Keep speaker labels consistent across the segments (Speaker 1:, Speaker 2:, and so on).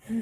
Speaker 1: God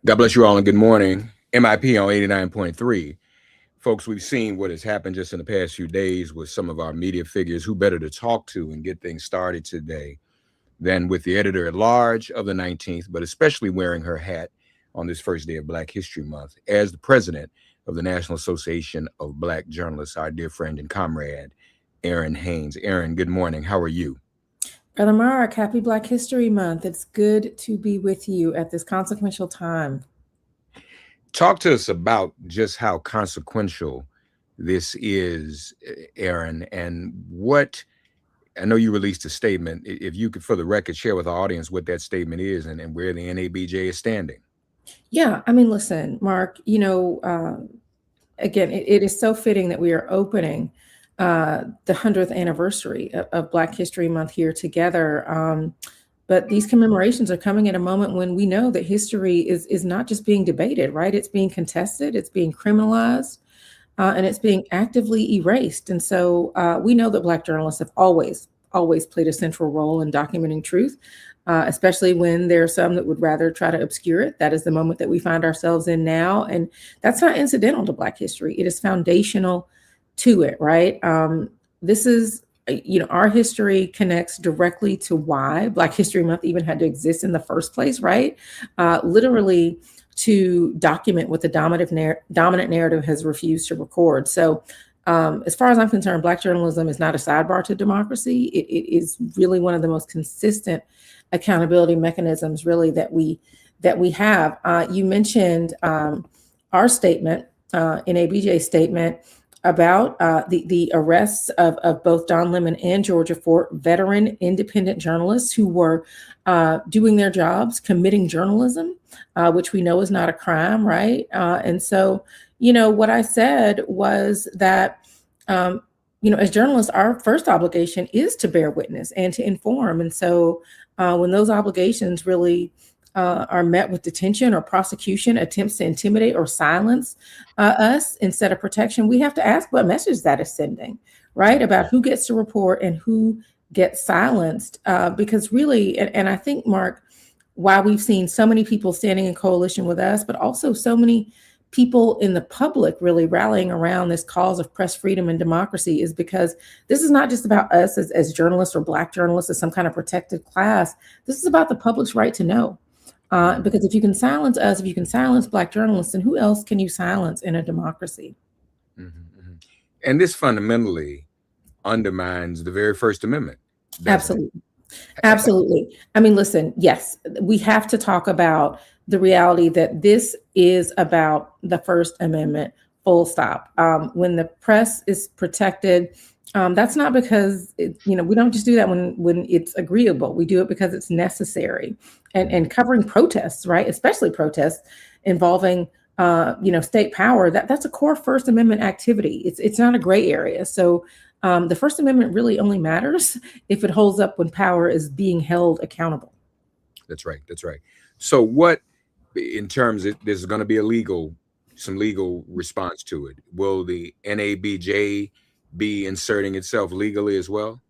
Speaker 1: bless you all and good morning. MIP on 89.3. Folks, we've seen what has happened just in the past few days with some of our media figures. Who better to talk to and get things started today than with the editor at large of the 19th, but especially wearing her hat on this first day of Black History Month as the president of the National Association of Black Journalists, our dear friend and comrade, Errin Haines. Errin, good morning. How are you?
Speaker 2: Brother Mark, happy Black History Month. It's good to be with you at this consequential time.
Speaker 1: Talk to us about just how consequential this is, Errin, and what I know you released a statement. If you could, for the record, share with our audience what that statement is and where the NABJ is standing.
Speaker 2: Yeah, I mean, listen, Mark, again, it is so fitting that we are opening the 100th anniversary of Black History Month here together. But these commemorations are coming at a moment when we know that history is not just being debated, right? It's being contested, it's being criminalized, and it's being actively erased. And so we know that Black journalists have always played a central role in documenting truth, especially when there are some that would rather try to obscure it. That is the moment that we find ourselves in now. And that's not incidental to Black history. It is foundational to it, right? This is, our history connects directly to why Black History Month even had to exist in the first place, right? Literally to document what the dominant narrative has refused to record. So as far as I'm concerned, Black journalism is not a sidebar to democracy. It is really one of the most consistent accountability mechanisms really that we have. You mentioned our statement, NABJ statement, about the arrests of both Don Lemon and Georgia Fort, veteran independent journalists who were doing their jobs, committing journalism, which we know is not a crime, right? And so, what I said was that, as journalists, our first obligation is to bear witness and to inform. And so when those obligations really are met with detention or prosecution, attempts to intimidate or silence us instead of protection, we have to ask what message that is sending, right? About who gets to report and who gets silenced. Because really, and I think, Mark, why we've seen so many people standing in coalition with us, but also so many people in the public really rallying around this cause of press freedom and democracy is because this is not just about us as journalists or Black journalists as some kind of protected class. This is about the public's right to know. Because if you can silence us, if you can silence Black journalists, then who else can you silence in a democracy?
Speaker 1: Mm-hmm. And this fundamentally undermines the very First Amendment.
Speaker 2: Absolutely. Absolutely. I mean, listen, yes, we have to talk about the reality that this is about the First Amendment, full stop. When the press is protected, that's not because, we don't just do that when it's agreeable. We do it because it's necessary. And covering protests, right? Especially protests involving, state power, that's a core First Amendment activity. It's not a gray area. So the First Amendment really only matters if it holds up when power is being held accountable.
Speaker 1: That's right. So what, in terms of, there's going to be some legal response to it. Will the NABJ be inserting itself legally as well?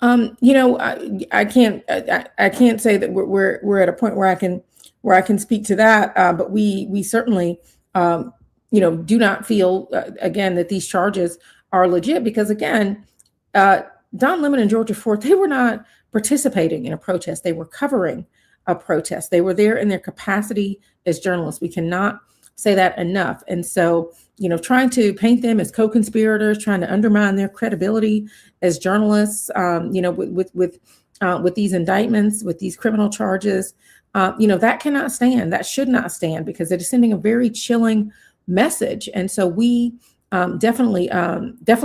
Speaker 2: I can't say that we're at a point where I can speak to that. But we certainly, do not feel again that these charges are legit because again, Don Lemon and Georgia Fort, they were not participating in a protest. They were covering a protest. They were there in their capacity as journalists. We cannot say that enough. And so, trying to paint them as co-conspirators, trying to undermine their credibility as journalists, with these indictments, with these criminal charges, that cannot stand. That should not stand because it is sending a very chilling message. And so we definitely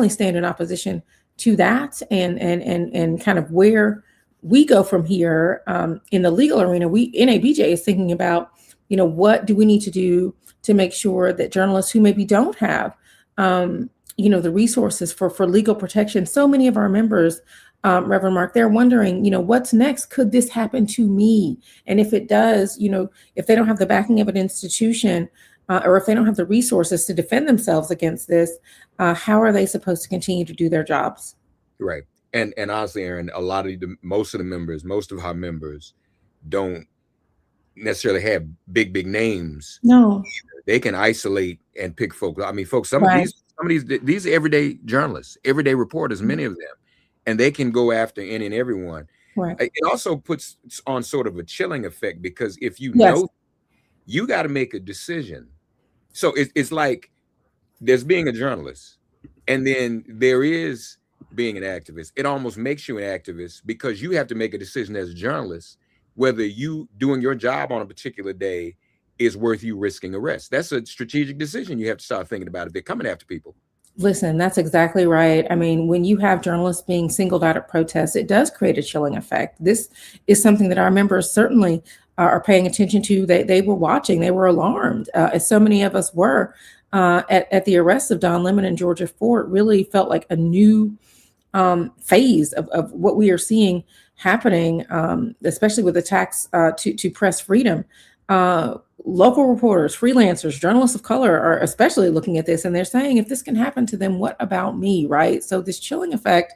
Speaker 2: stand in opposition to that and kind of where we go from here in the legal arena. NABJ is thinking about, what do we need to do to make sure that journalists who maybe don't have, the resources for legal protection. So many of our members Reverend Mark, they're wondering, what's next? Could this happen to me? And if it does, if they don't have the backing of an institution, or if they don't have the resources to defend themselves against this, how are they supposed to continue to do their jobs?
Speaker 1: Right. And honestly, Errin, most of our members don't necessarily have big names.
Speaker 2: No.
Speaker 1: They can isolate and pick folks. I mean, folks, some
Speaker 2: Right.
Speaker 1: of these are everyday journalists, everyday reporters, many of them, and they can go after any and everyone.
Speaker 2: Right.
Speaker 1: It also puts on sort of a chilling effect, because if you
Speaker 2: Yes.
Speaker 1: know, you got to make a decision. So it's like there's being a journalist, and then there is being an activist. It almost makes you an activist, because you have to make a decision as a journalist whether you doing your job on a particular day is worth you risking arrest. That's a strategic decision you have to start thinking about if they're coming after people.
Speaker 2: Listen, that's exactly right. I mean, when you have journalists being singled out at protests, it does create a chilling effect. This is something that our members certainly are paying attention to. They were watching, they were alarmed, as so many of us were, at the arrest of Don Lemon and Georgia Ford. Really felt like a new phase of what we are seeing happening, especially with attacks to press freedom. Local reporters, freelancers, journalists of color are especially looking at this, and they're saying, if this can happen to them, what about me, right? So this chilling effect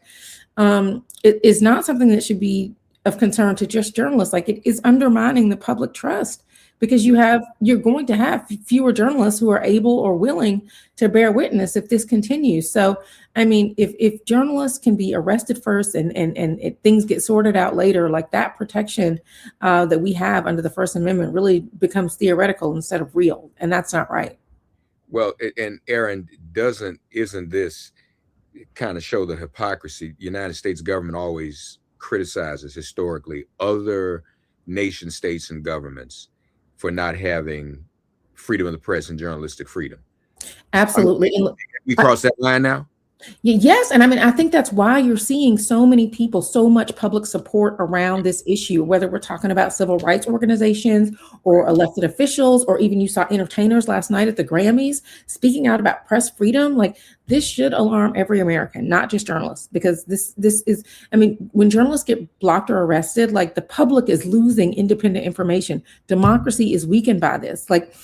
Speaker 2: it is not something that should be of concern to just journalists. Like, it is undermining the public trust, because you're going to have fewer journalists who are able or willing to bear witness if this continues. So, I mean, if journalists can be arrested first and things get sorted out later, like, that protection that we have under the First Amendment really becomes theoretical instead of real, and that's not right.
Speaker 1: Well, and Errin, isn't this kind of show the hypocrisy? The United States government always criticizes historically other nation states and governments for not having freedom of the press and journalistic freedom.
Speaker 2: Absolutely.
Speaker 1: I mean, we crossed that line now.
Speaker 2: Yes. And I mean, I think that's why you're seeing so many people, so much public support around this issue, whether we're talking about civil rights organizations or elected officials, or even you saw entertainers last night at the Grammys speaking out about press freedom. Like, this should alarm every American, not just journalists, because this is, I mean, when journalists get blocked or arrested, like, the public is losing independent information. Democracy is weakened by this. Like,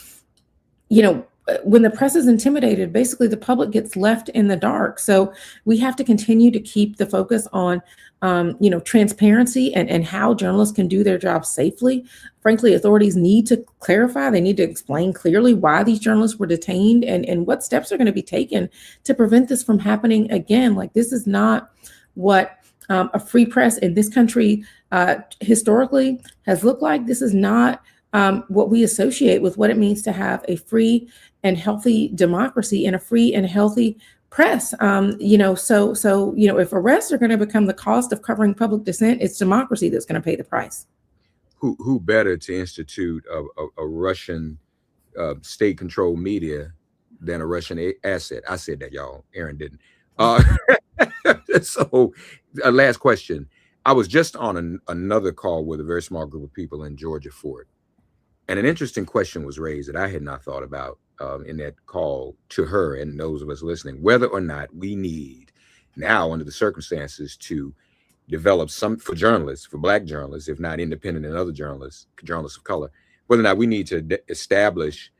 Speaker 2: when the press is intimidated, basically the public gets left in the dark. So we have to continue to keep the focus on, transparency and how journalists can do their job safely. Frankly, authorities need to clarify. They need to explain clearly why these journalists were detained, and what steps are going to be taken to prevent this from happening again. Like, this is not what a free press in this country historically has looked like. This is not what we associate with what it means to have a free and healthy democracy and a free and healthy press. If arrests are going to become the cost of covering public dissent, it's democracy that's going to pay the price.
Speaker 1: Who better to institute a Russian state-controlled media than a Russian asset? I said that, y'all. Errin didn't. So, last question. I was just on another call with a very small group of people in Georgia Fort, and an interesting question was raised that I had not thought about in that call to her and those of us listening, whether or not we need now, under the circumstances, to develop some, for journalists, for Black journalists, if not independent and other journalists of color, whether or not we need to establish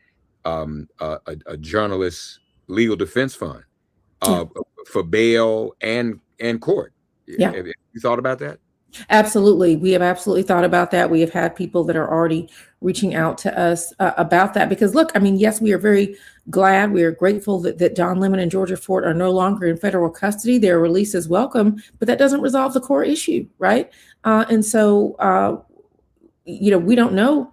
Speaker 1: a journalist legal defense fund for bail and court.
Speaker 2: Yeah.
Speaker 1: Have you thought about that?
Speaker 2: Absolutely. We have absolutely thought about that. We have had people that are already reaching out to us about that, because look, I mean, yes, we are very glad, we are grateful that Don Lemon and Georgia Fort are no longer in federal custody. Their release is welcome, but that doesn't resolve the core issue, right? And so, we don't know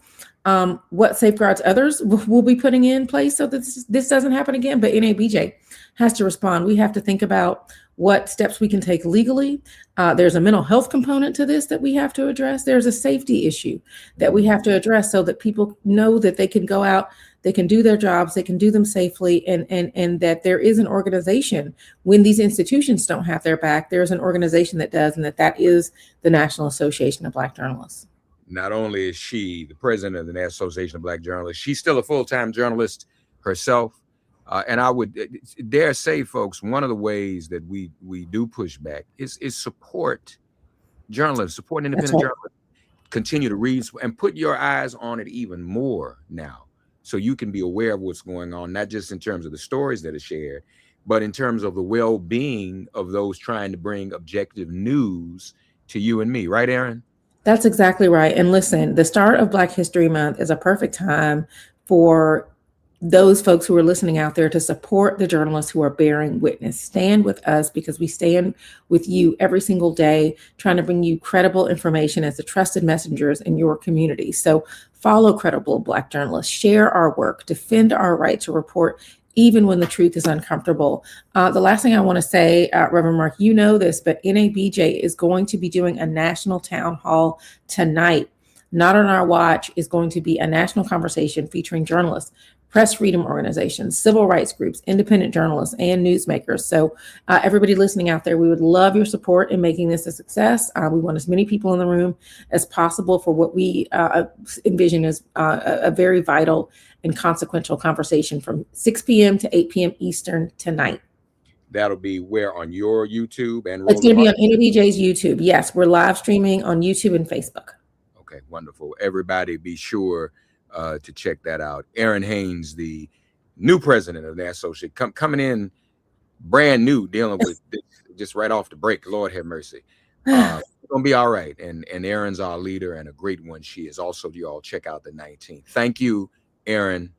Speaker 2: what safeguards others will be putting in place so that this doesn't happen again, but NABJ has to respond. We have to think about what steps we can take legally. There's a mental health component to this that we have to address. There's a safety issue that we have to address so that people know that they can go out, they can do their jobs, they can do them safely, and that there is an organization when these institutions don't have their back. There's an organization that does, and that is the National Association of Black Journalists.
Speaker 1: Not only is she the president of the National Association of Black Journalists, she's still a full-time journalist herself. And I would dare say, folks, one of the ways that we do push back is support journalists, support
Speaker 2: That's
Speaker 1: independent
Speaker 2: right.
Speaker 1: journalists. Continue to read and put your eyes on it even more now, so you can be aware of what's going on, not just in terms of the stories that are shared, but in terms of the well-being of those trying to bring objective news to you and me. Right, Errin?
Speaker 2: That's exactly right. And listen, the start of Black History Month is a perfect time for those folks who are listening out there to support the journalists who are bearing witness. Stand with us, because we stand with you every single day, trying to bring you credible information as the trusted messengers in your community. So follow credible Black journalists, share our work, defend our right to report even when the truth is uncomfortable. The last thing I want to say, Reverend Mark, you know this, but NABJ is going to be doing a national town hall tonight. Not on our watch is going to be a national conversation featuring journalists, press freedom organizations, civil rights groups, independent journalists, and newsmakers. So everybody listening out there, we would love your support in making this a success. We want as many people in the room as possible for what we envision as a very vital and consequential conversation from 6 p.m. to 8 p.m. Eastern tonight.
Speaker 1: That'll be where on your YouTube and
Speaker 2: It's going to be
Speaker 1: Roland.
Speaker 2: on NABJ's YouTube. Yes, we're live streaming on YouTube and Facebook.
Speaker 1: Okay, wonderful. Everybody be sure to check that out. Errin Haines, the new president of the associate, coming in brand new, dealing with this just right off the break. Lord have mercy. It's gonna be all right. And Erin's our leader and a great one she is. Also, you all check out the 19th. Thank you, Errin.